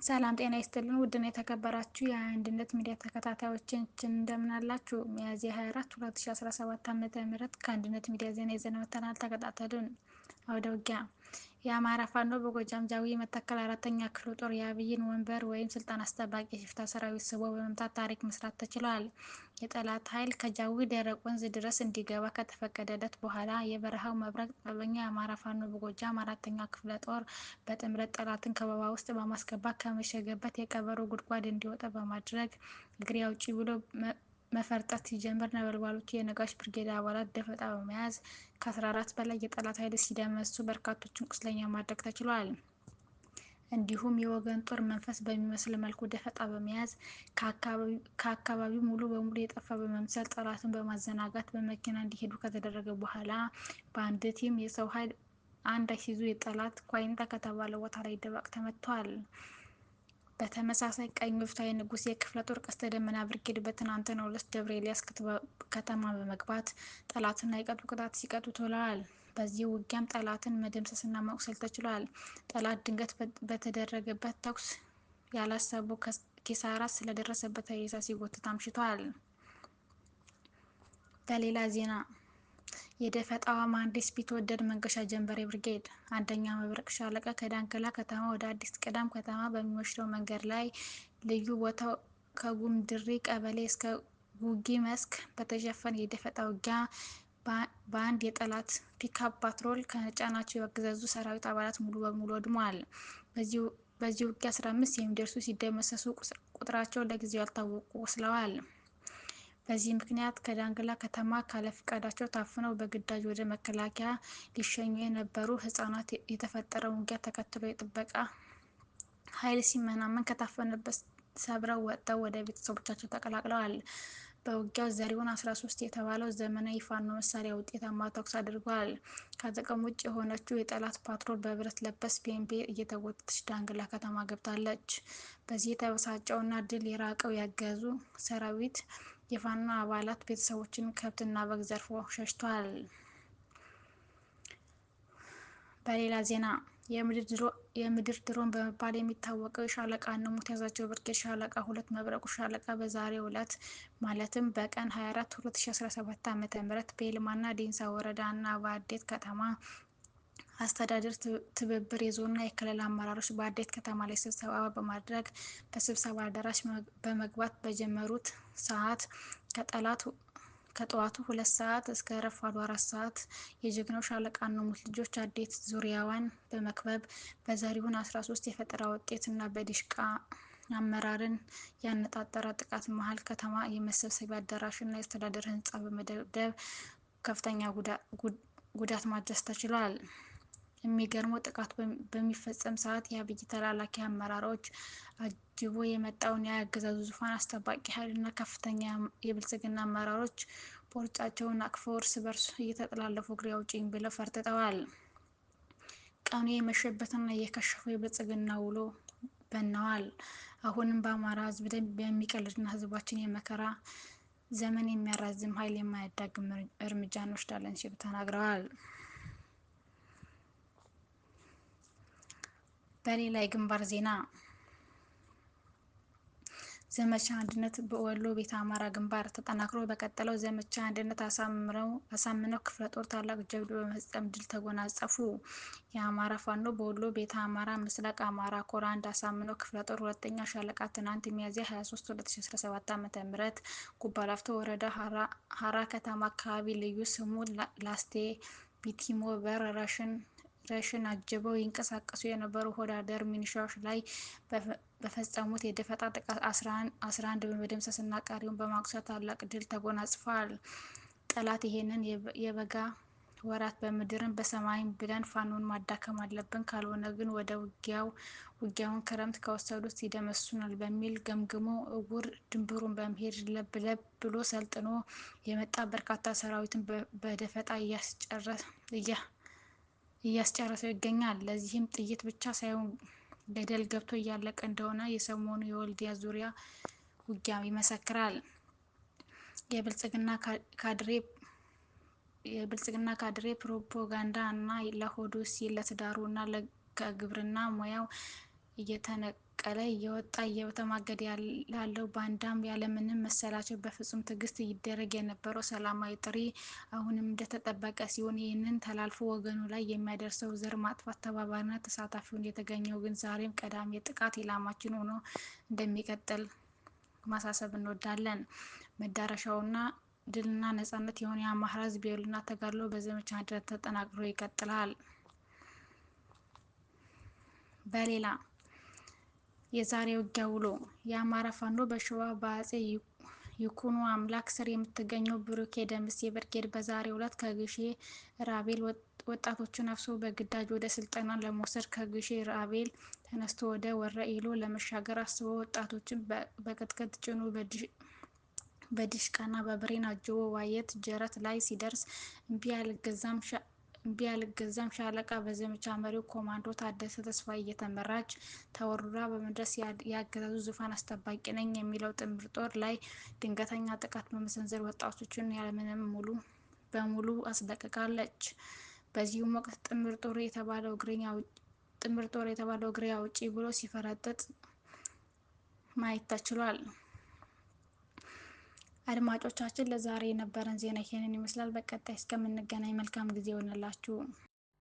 ሰላም ጤና ይስጥልን ውድና የተከበራችሁ የአንድነት ሚዲያ ተከታታዮችን እንደምን አላችሁ? ሚያዝያ 24 2017 ዓ.ም ከአንድነት ሚዲያ ዜና ይዘን መጥተናል። ተከታተሉን። አውደ ውጊያ የአማራ ፋኖ በጎጃም ጃዊ መተከል አራተኛ ክፍለ ጦር የአብይን ወንበር ወይም ስልጣን አስጠባቂ ሽፍታ ሰራዊት ስቦ በመምታት ታሪክ መስራት ተችሏል። የጠላት ኃይል ከጃዊ ደረቅ ወንዝ ድረስ እንዲገባ ከተፈቀደለት በኋላ የበረሃው መብረቅ ጥበበኛ የአማራ ፋኖ በጎጃም አራተኛ ክፍለ ጦር በጥምረት ጠላትን ከበባ ውስጥ በማስገባት ከመሸገበት የቀበሮ ጉድጓድ እንዲወጣ በማድረግ እግሬ አውጪኝ ብሎ መፈርጠጥ ሲጀምር ነበልባሎቹ የነጋሽ ብርጌድ አባላት ደፈጣ በመያዝ ከ14 በላይ የጠላት ኃይል ሲደመስሱ በርካቶችን ቁስለኛ ማድረግ ተችሏል። እንዲሁም የወገን ጦር መንፈስ በሚመስል መልኩ ደፈጣ በመያዝ ከአካባቢው ሙሉ በሙሉ የጠፋ በመምሰል ጠላትን በማዘናጋት በመኪና እንዲሄዱ ከተደረገ በኋላ በአንድ ቲም የሰው ኃይል አንድ አይሱዙ የጠላት ኳይንታ ከተባለ ቦታ ላይ ድባቅ ተመቷል። በተመሳሳይ ቀኝ ወፍታዊ ንጉሴ የክፍለ ጦር ቀስተ ደመና ብርጌድ በትናንትናው ዕለት ደብረ ኤልያስ ከተማ በመግባት ጠላትን የቀጡ ቅጣት ሲቀጡ ውለዋል። በዚህ ውጊያም ጠላትን መደምሰስና ማቁሰል ተችሏል። ጠላት ድንገት በተደረገበት ተኩስ ያላሰበው ኪሳራ ስለደረሰበት ሬሳ ሲጎትት አምሽቷል። በሌላ ዜና የደፈጣዋ መሐንዲስ ቢትወደድ መንገሻ ጀንበሬ ብርጌድ አንደኛ መብረቅ ሻለቃ ከዳንግላ ከተማ ወደ አዲስ ቅዳም ከተማ በሚወስደው መንገድ ላይ ልዩ ቦታው ከጉምድሪ ቀበሌ እስከ ጉጊ መስክ በተሸፈነ የደፈጣ ውጊያ በአንድ የጠላት ፒክአፕ ፓትሮል ከጫናቸው የአገዛዙ ሰራዊት አባላት ሙሉ በሙሉ ወድመዋል። በዚህ ውጊያ 15 የሚደርሱ ሲደመሰሱ ቁጥራቸው ለጊዜው ያልታወቁ ቆስለዋል። በዚህ ምክንያት ከዳንግላ ከተማ ካለፍቃዳቸው ታፍነው በግዳጅ ወደ መከላከያ ሊሸኙ የነበሩ ህጻናት የተፈጠረውን ውጊያ ተከትሎ የጥበቃ ኃይል ሲመናመን ከታፈነበት ሰብረው ወጥተው ወደ ቤተሰቦቻቸው ተቀላቅለዋል። በውጊያው ዘሪሁን 13 የተባለው ዘመናዊ ፋኖ መሳሪያ ውጤታማ ተኩስ አድርጓል። ከጥቅም ውጭ የሆነችው የጠላት ፓትሮል በብረት ለበስ ፔምፔ እየተጎተተች ዳንግላ ከተማ ገብታለች። በዚህ የተበሳጨውና ድል የራቀው ያገዙ ሰራዊት የፋኖ አባላት ቤተሰቦችን ከብትና በግ ዘርፎ ሸሽቷል። በሌላ ዜና የምድር ድሮን በመባል የሚታወቀው የሻለቃ ንሙት ያዛቸው ብርጌድ ሻለቃ 2 መብረቁ ሻለቃ በዛሬው ዕለት ማለትም በቀን 24 2017 ዓ.ም በይልማና ዴንሳ ወረዳ እና በአዴት ከተማ አስተዳደር ትብብር የዞንና የክልል አመራሮች በአዴት ከተማ ላይ ስብሰባ በማድረግ በስብሰባ አዳራሽ በመግባት በጀመሩት ሰዓት ከጠዋቱ 2 ሰዓት እስከ ረፋዱ 4 ሰዓት የጀግናው ሻለቃ ንሙት ልጆች አዴት ዙሪያዋን በመክበብ በዘሪሁን 13 የፈጠራ ውጤት እና በዲሽቃ አመራርን ያነጣጠረ ጥቃት መሀል ከተማ የመሰብሰቢያ አዳራሽ እና የአስተዳደር ህንፃ በመደብደብ ከፍተኛ ጉዳት ማድረስ ተችሏል። የሚገርመው ጥቃቱ በሚፈጸም ሰዓት የአብይ ተላላኪ አመራሮች አጅቦ የመጣውን የአገዛዙ ዙፋን አስጠባቂ ኃይልና ከፍተኛ የብልጽግና አመራሮች ቦርጫቸውን አቅፈው እርስ በርስ እየተጠላለፉ እግሬ አውጪኝ ብለው ፈርጥጠዋል። ቀኑ የመሸበትና የከሸፈው የብልጽግና ውሎ በነዋል። አሁንም በአማራ ህዝብ ደም የሚቀልድና ህዝባችን የመከራ ዘመን የሚያራዝም ኃይል የማያዳግም እርምጃ እንወስዳለን ሲሉ ተናግረዋል። በሌላ የግንባር ዜና ዘመቻ አንድነት በወሎ ቤተ አማራ ግንባር ተጠናክሮ በቀጠለው ዘመቻ አንድነት አሳምነው ክፍለ ጦር ታላቅ ጀብዱ በመፈጸም ድል ተጎናጸፉ። የአማራ ፋኖ በወሎ ቤተ አማራ ምስራቅ አማራ ኮር አንድ አሳምነው ክፍለ ጦር ሁለተኛ ሻለቃ ትናንት ሚያዝያ 23 2017 ዓ.ም ጉባ ላፍቶ ወረዳ ሀራ ከተማ አካባቢ ልዩ ስሙ ላስቴ ቢቲሞ በር ረሽን አጅበው ይንቀሳቀሱ የነበሩ ሆዳደር ሚኒሻዎች ላይ በፈጸሙት የደፈጣ ጥቃት 11 በመደምሰስና ቀሪውን በማቁሰል ታላቅ ድል ተጎናጽፈዋል። ጠላት ይሄንን የበጋ ወራት በምድርም በሰማይም ብለን ፋኖን ማዳከም አለብን፣ ካልሆነ ግን ወደ ውጊያውን ክረምት ከወሰዱት ይደመስሱናል በሚል ገምግሞ እውር ድንብሩን በመሄድ ለብ ብሎ ሰልጥኖ የመጣ በርካታ ሰራዊትን በደፈጣ እያስጨረሰው ይገኛል። ለዚህም ጥይት ብቻ ሳይሆን ገደል ገብቶ እያለቀ እንደሆነ የሰሞኑ የወልዲያ ዙሪያ ውጊያ ይመሰክራል። የብልጽግና ካድሬ ፕሮፓጋንዳ እና ለሆዱ ሲል ለትዳሩ እና ከግብርና ሙያው እየተነቀለ እየወጣ እየተማገደ ላለው ባንዳም ያለምንም መሰላቸት በፍጹም ትዕግስት ይደረግ የነበረው ሰላማዊ ጥሪ አሁንም እንደተጠበቀ ሲሆን ይህንን ተላልፎ ወገኑ ላይ የሚያደርሰው ዘር ማጥፋት ተባባሪና ተሳታፊ ሆኖ የተገኘው ግን ዛሬም ቀዳሚ የጥቃት ኢላማችን ሆኖ እንደሚቀጥል ማሳሰብ እንወዳለን። መዳረሻውና ድልና ነጻነት የሆነ የአማራ ሕዝብ የህልውና ተጋድሎ በዘመቻ አንድነት ተጠናክሮ ይቀጥላል። በሌላ የዛሬ ውጊያ ውሎ የአማራ ፋኖ በሸዋ በአፄ ይኩኖ አምላክ ስር የምትገኘው ብሩክ ደምሴ ብርጌድ በዛሬው ዕለት ከግሼ ራቤል ወጣቶችን አፍሶ በግዳጅ ወደ ስልጠና ለመውሰድ ከግሼ ራቤል ተነስቶ ወደ ወረኢሉ ለመሻገር አስቦ ወጣቶችን በቅጥቅጥ ጭኖ በዲሽቃና በብሬን አጅቦ ዋየት ጀረት ላይ ሲደርስ እምቢ አልገዛም ሻለቃ በዘመቻ መሪው ኮማንዶ ታደሰ ተስፋዬ እየተመራች ተወርውራ በመድረስ የአገዛዙ ዙፋን አስጠባቂ ነኝ የሚለው ጥምር ጦር ላይ ድንገተኛ ጥቃት በመሰንዘር ወጣቶችን ያለምንም በሙሉ አስለቅቃለች። በዚሁም ወቅት ጥምር ጦር የተባለው እግሬ አውጪኝ ብሎ ሲፈረጥጥ ማየት ተችሏል። አድማጮቻችን ለዛሬ የነበረን ዜና ይሄንን ይመስላል። በቀጣይ እስከምንገናኝ መልካም ጊዜ ይሆንላችሁ።